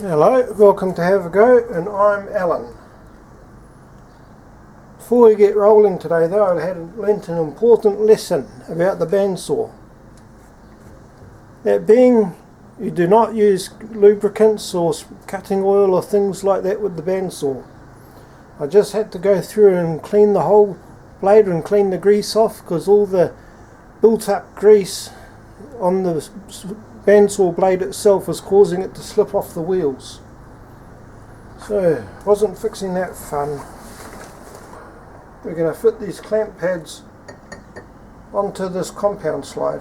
Hello, welcome to Have a Go, and I'm Alan. Before we get rolling today though, I had learnt an important lesson about the bandsaw. That being, you do not use lubricants or cutting oil or things like that with the bandsaw. I just had to go through and clean the whole blade and clean the grease off, because all the built up grease on the bandsaw blade itself was causing it to slip off the wheels. So, wasn't fixing that fun. We're going to fit these clamp pads onto this compound slide.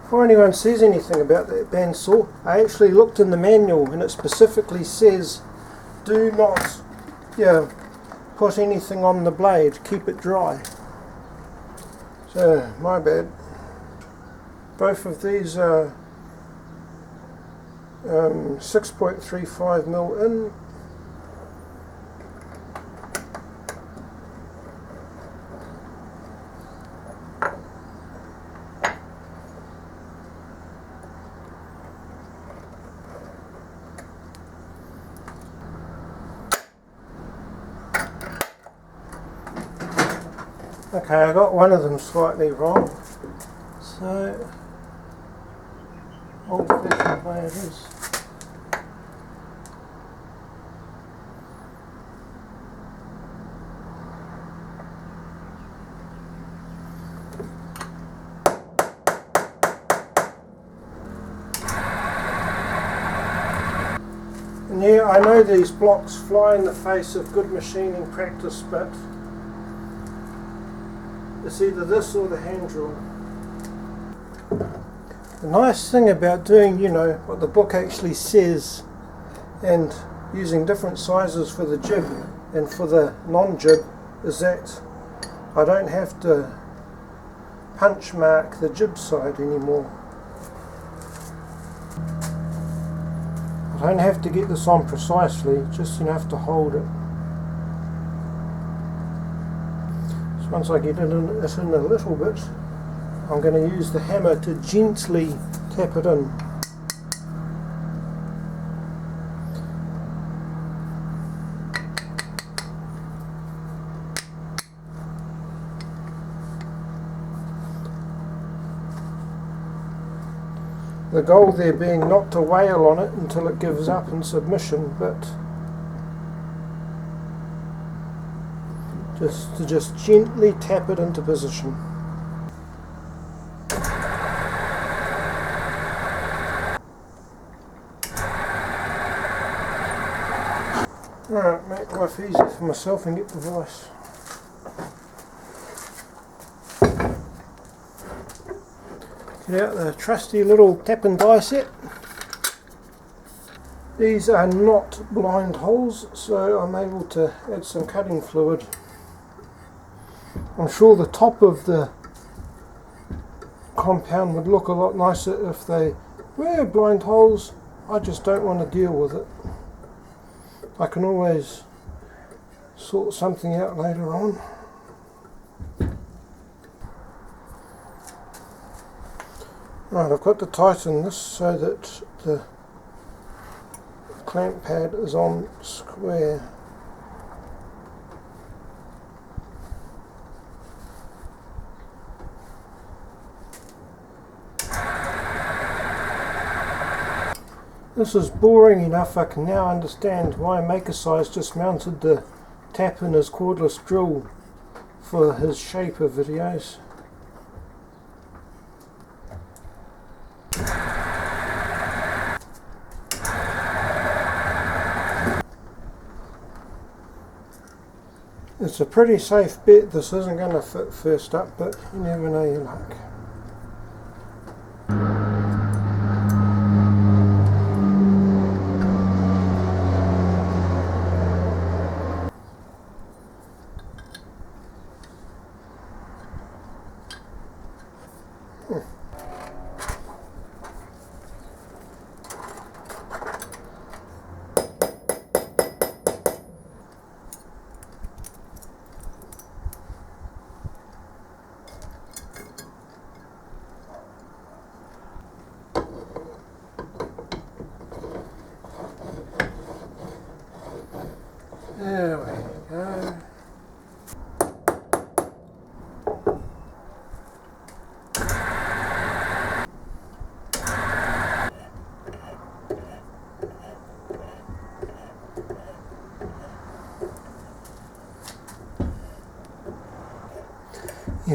Before anyone says anything about that bandsaw, I actually looked in the manual and it specifically says do not put anything on the blade, keep it dry. So, my bad. Both of these are 6.35mm in. Okay, I got one of them slightly wrong, so old-fashioned way it is. And yeah, I know these blocks fly in the face of good machining practice, but it's either this or the hand drill. The nice thing about doing, what the book actually says and using different sizes for the jib and for the non-jib is that I don't have to punch mark the jib side anymore. I don't have to get this on precisely, just enough to hold it. So once I get it in a little bit, I'm going to use the hammer to gently tap it in. The goal there being not to wail on it until it gives up in submission, but just gently tap it into position. Alright, make life easy for myself and get the vice. Get out the trusty little tap and die set. These are not blind holes, so I'm able to add some cutting fluid. I'm sure the top of the compound would look a lot nicer if they were blind holes. I just don't want to deal with it. I can always sort something out later on. Right, I've got to tighten this so that the clamp pad is on square. This is boring enough. I can now understand why Maker Size just mounted the tap in his cordless drill for his shaper videos. It's a pretty safe bet this isn't going to fit first up, but you never know your luck.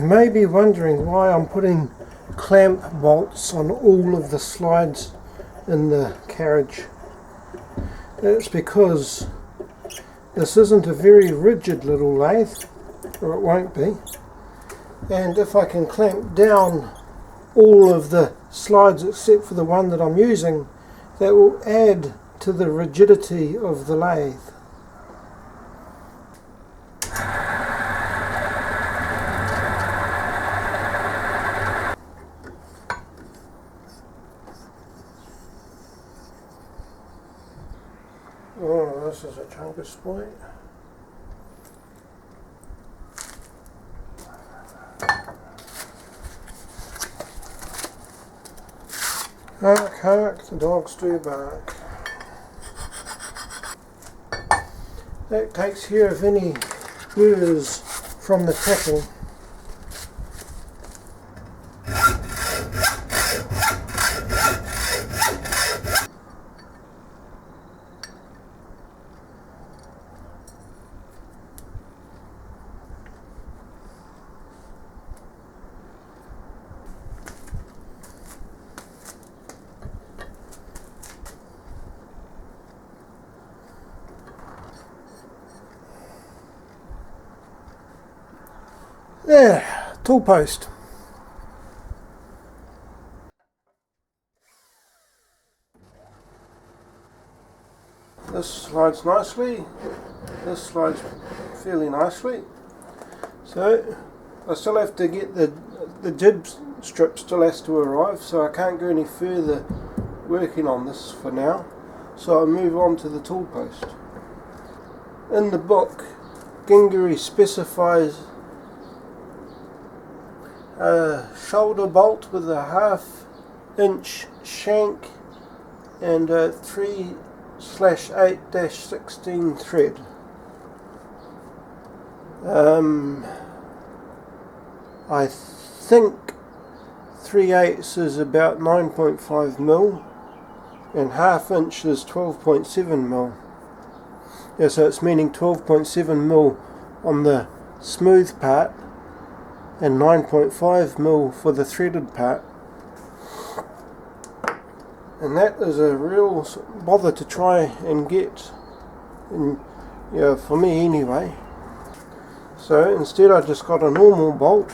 You may be wondering why I'm putting clamp bolts on all of the slides in the carriage. It's because this isn't a very rigid little lathe, or it won't be, and if I can clamp down all of the slides except for the one that I'm using, that will add to the rigidity of the lathe. Oh, this is a chunk of split. Hark, hark, the dogs do bark. That takes care of any burrs from the tackle. There, Toolpost. This slides nicely, this slides fairly nicely, so I still have to get the jib strip still has to arrive, so I can't go any further working on this for now, so I'll move on to the Toolpost. In the book, Gingery specifies a shoulder bolt with a 1/2 inch shank and a 3/8-16 thread. I think 3/8 is about 9.5 mil and 1/2 inch is 12.7 mil. Yeah, so it's meaning 12.7 mil on the smooth part and 9.5 mil for the threaded part, and that is a real bother to try and get, and yeah, for me anyway. So instead I just got a normal bolt,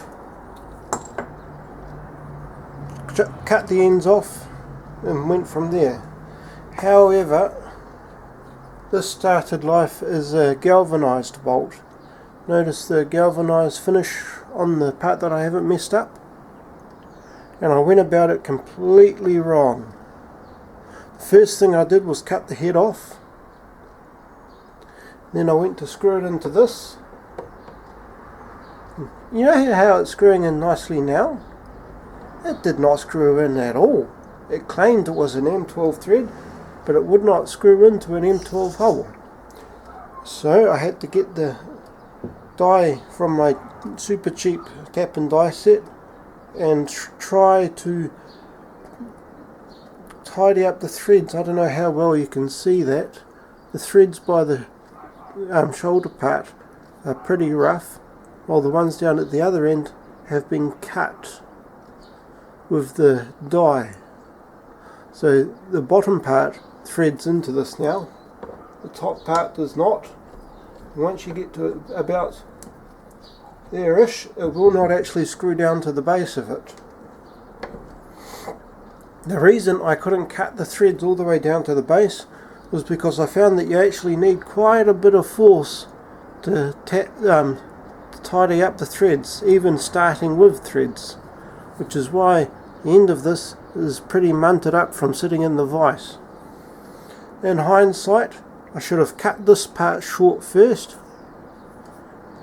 cut the ends off and went from there. However, this started life as a galvanized bolt. Notice the galvanized finish on the part that I haven't messed up, and I went about it completely wrong. The first thing I did was cut the head off, then I went to screw it into this. You know how it's screwing in nicely now? It did not screw in at all. It claimed it was an M12 thread, but it would not screw into an M12 hole. So I had to get the die from my super cheap tap and die set and try to tidy up the threads. I don't know how well you can see that. The threads by the shoulder part are pretty rough, while the ones down at the other end have been cut with the die. So the bottom part threads into this now, the top part does not. Once you get to about there-ish, it will not actually screw down to the base of it. The reason I couldn't cut the threads all the way down to the base was because I found that you actually need quite a bit of force to tidy up the threads, even starting with threads, which is why the end of this is pretty munted up from sitting in the vise. In hindsight, I should have cut this part short first,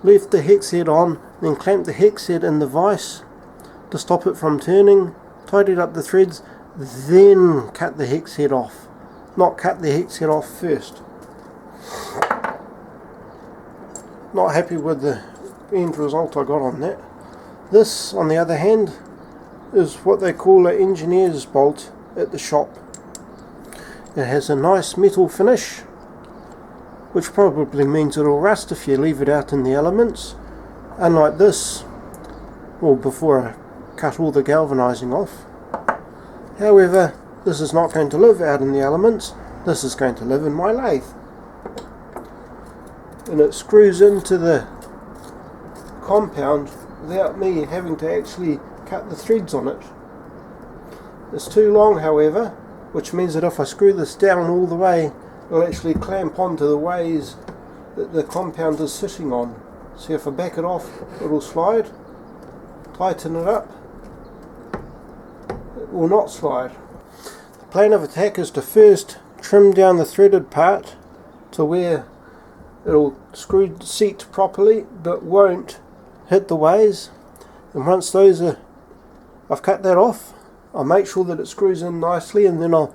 left the hex head on, then clamped the hex head in the vise to stop it from turning, tidied up the threads, then cut the hex head off, not cut the hex head off first. Not happy with the end result I got on that. This, on the other hand, is what they call an engineer's bolt at the shop. It has a nice metal finish, which probably means it'll rust if you leave it out in the elements, unlike this, or before I cut all the galvanizing off. However, this is not going to live out in the elements, this is going to live in my lathe. And it screws into the compound without me having to actually cut the threads on it. It's too long, however, which means that if I screw this down all the way, it'll actually clamp onto the ways that the compound is sitting on. See, if I back it off, it'll slide. Tighten it up, it will not slide. The plan of attack is to first trim down the threaded part to where it'll seat properly but won't hit the ways, and once those are, I've cut that off, I'll make sure that it screws in nicely, and then I'll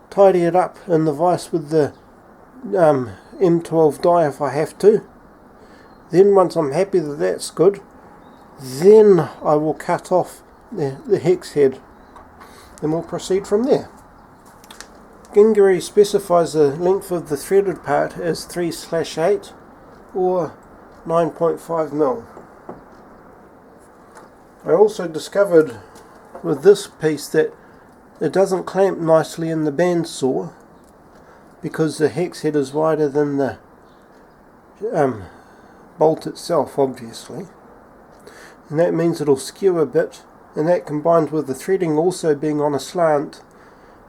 tidy it up in the vise with the M12 die if I have to. Then once I'm happy that that's good, then I will cut off the hex head, and we'll proceed from there. Gingery specifies the length of the threaded part as 3/8 or 9.5 mil. I also discovered with this piece that it doesn't clamp nicely in the bandsaw because the hex head is wider than the bolt itself, obviously, and that means it'll skew a bit, and that combined with the threading also being on a slant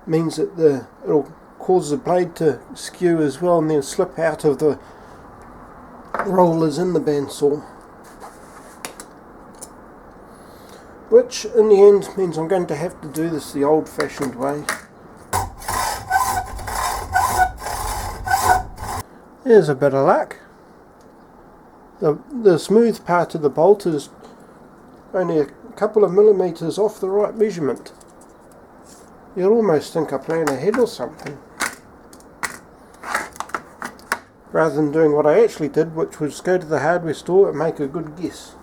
means that it'll cause the blade to skew as well and then slip out of the rollers in the bandsaw, which in the end means I'm going to have to do this the old-fashioned way. There's a bit of luck. The smooth part of the bolt is only a couple of millimeters off the right measurement. You'd almost think I plan ahead or something, rather than doing what I actually did, which was go to the hardware store and make a good guess.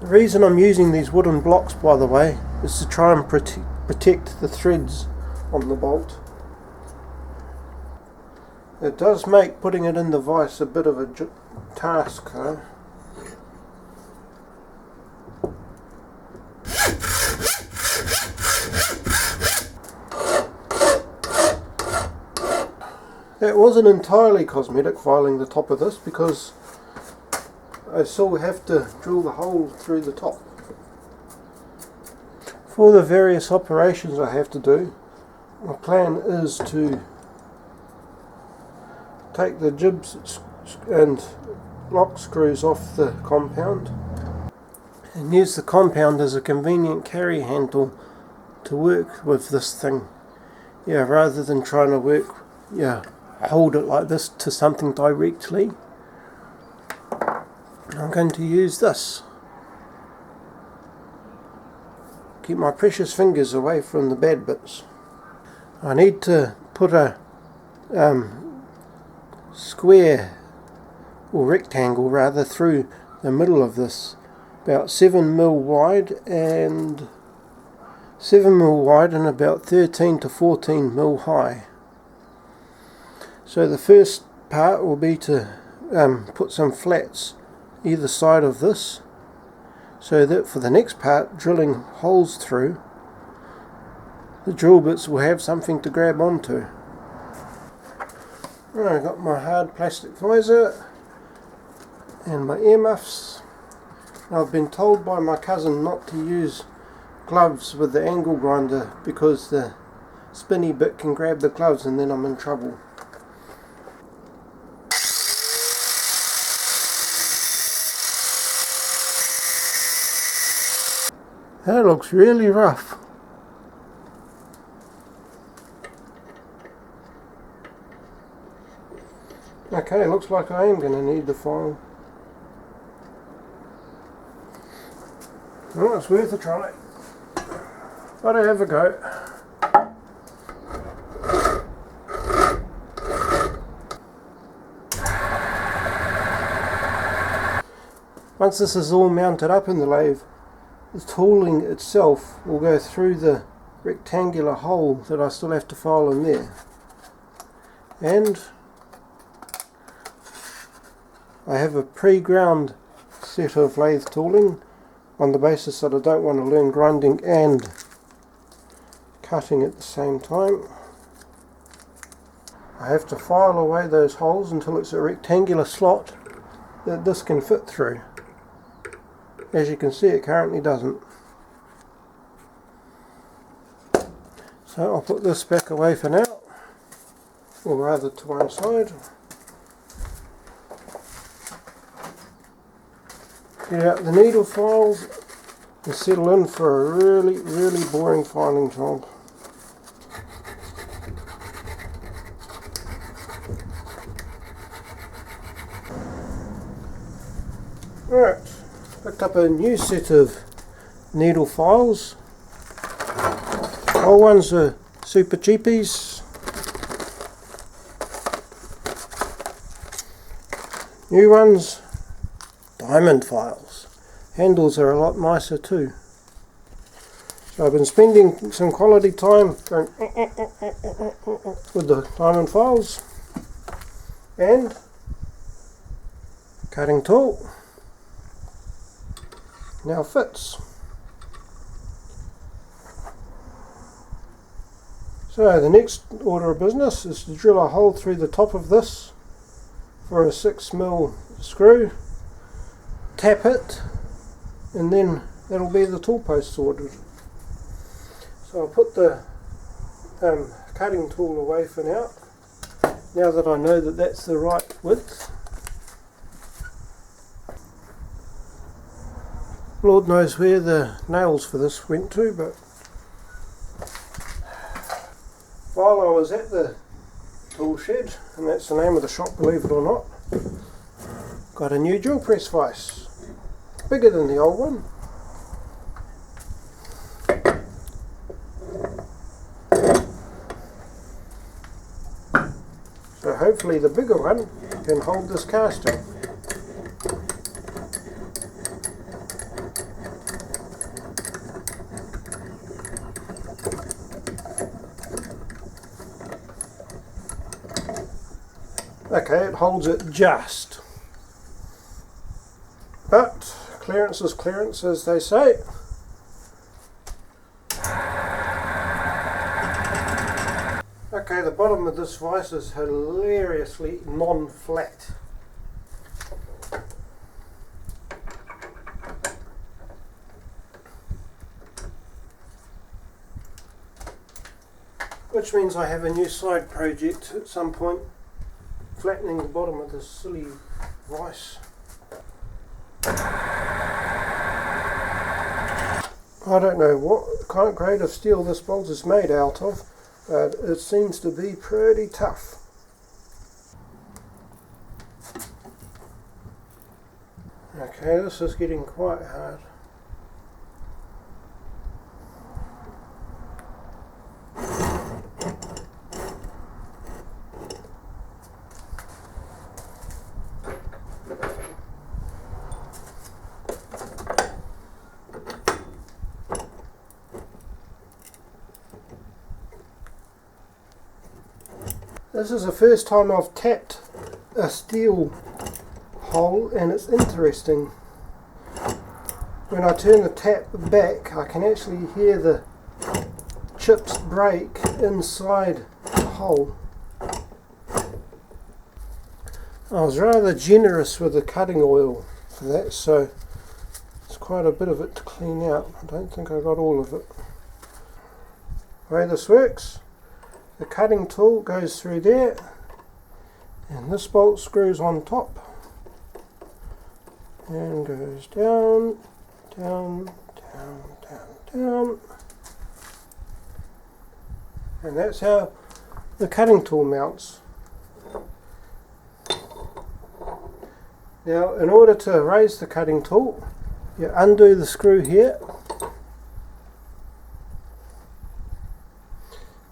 The reason I'm using these wooden blocks, by the way, is to try and protect the threads on the bolt. It does make putting it in the vise a bit of a task though. That wasn't entirely cosmetic, filing the top of this, because I still have to drill the hole through the top. For the various operations I have to do, my plan is to take the jibs and lock screws off the compound and use the compound as a convenient carry handle to work with this thing, rather than trying to hold it like this to something directly. I'm going to use this. Keep my precious fingers away from the bad bits. I need to put a square, or rectangle rather, through the middle of this, about 7 mil wide and about 13 to 14 mil high. So the first part will be to put some flats either side of this, so that for the next part, drilling holes through, the drill bits will have something to grab onto. Right, I've got my hard plastic visor and my earmuffs. I've been told by my cousin not to use gloves with the angle grinder because the spinny bit can grab the gloves and then I'm in trouble. That looks really rough. Okay, looks like I am going to need the file. Well, it's worth a try. Gotta have a go. Once this is all mounted up in the lathe, the tooling itself will go through the rectangular hole that I still have to file in there. And I have a pre-ground set of lathe tooling on the basis that I don't want to learn grinding and cutting at the same time. I have to file away those holes until it's a rectangular slot that this can fit through. As you can see, it currently doesn't. So I'll put this back away for now, or rather to one side. Get out the needle files and settle in for a really boring filing job. Right, picked up a new set of needle files. Old ones are super cheapies. New ones, diamond files. Handles are a lot nicer too. So I've been spending some quality time going with the diamond files and cutting tool now fits. So the next order of business is to drill a hole through the top of this for a 6mm screw, tap it, and then that'll be the tool post sorted. So I'll put the cutting tool away for now that I know that that's the right width. Lord knows where the nails for this went to, but while I was at the tool shed, and that's the name of the shop, believe it or not, got a new drill press vise, bigger than the old one. So hopefully the bigger one can hold this casting. Okay, it holds it just. But clearance is clearance, as they say. Okay, the bottom of this vise is hilariously non-flat. Which means I have a new side project at some point, flattening the bottom of this silly vise. I don't know what kind of grade of steel this bolt is made out of, but it seems to be pretty tough. Okay, this is getting quite hard. This is the first time I've tapped a steel hole, and it's interesting. When I turn the tap back, I can actually hear the chips break inside the hole. I was rather generous with the cutting oil for that, so it's quite a bit of it to clean out. I don't think I got all of it. The way this works, the cutting tool goes through there, and this bolt screws on top and goes down, down, down, down, down, and that's how the cutting tool mounts. Now, in order to raise the cutting tool, you undo the screw here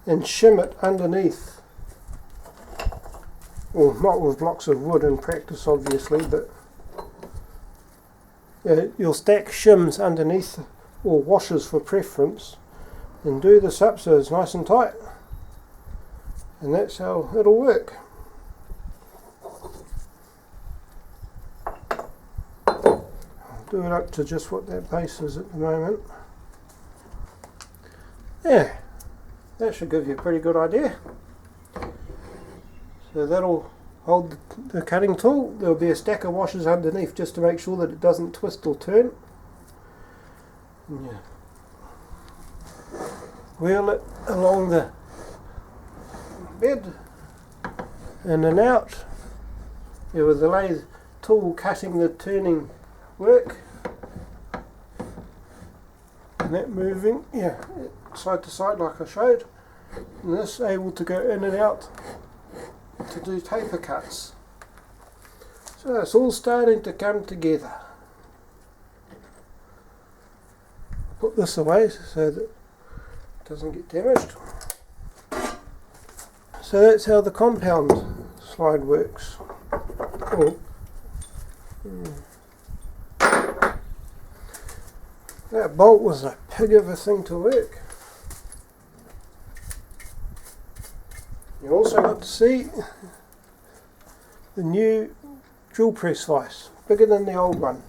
and shim it underneath. Well, not with blocks of wood in practice obviously, but you'll stack shims underneath, or washers for preference, and do this up so it's nice and tight, and that's how it'll work. I'll do it up to just what that base is at the moment. Yeah, that should give you a pretty good idea. So that'll hold the cutting tool. There'll be a stack of washers underneath just to make sure that it doesn't twist or turn. Yeah. Wheel it along the bed, in and out. Yeah, with the lathe tool cutting the turning work. And that moving, yeah, side to side like I showed. And this able to go in and out to do taper cuts. So it's all starting to come together. Put this away so that it doesn't get damaged. So that's how the compound slide works. Oh. That bolt was a pig of a thing to work. You also got to see the new drill press vise, bigger than the old one.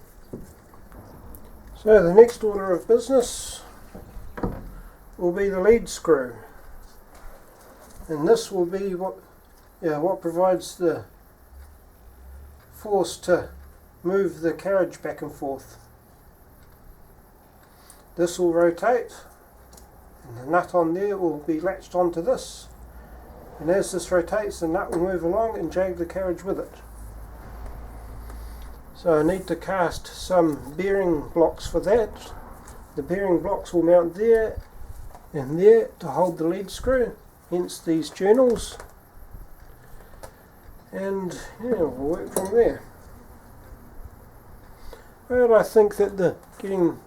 So the next order of business will be the lead screw, and this will be what provides the force to move the carriage back and forth. This will rotate, and the nut on there will be latched onto this, and as this rotates the nut will move along and drag the carriage with it. So I need to cast some bearing blocks for that. The bearing blocks will mount there and there to hold the lead screw, hence these journals, and yeah, we'll work from there. Well, I think that getting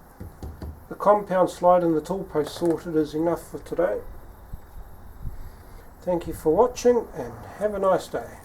the compound slide and the tool post sorted is enough for today. Thank you for watching and have a nice day.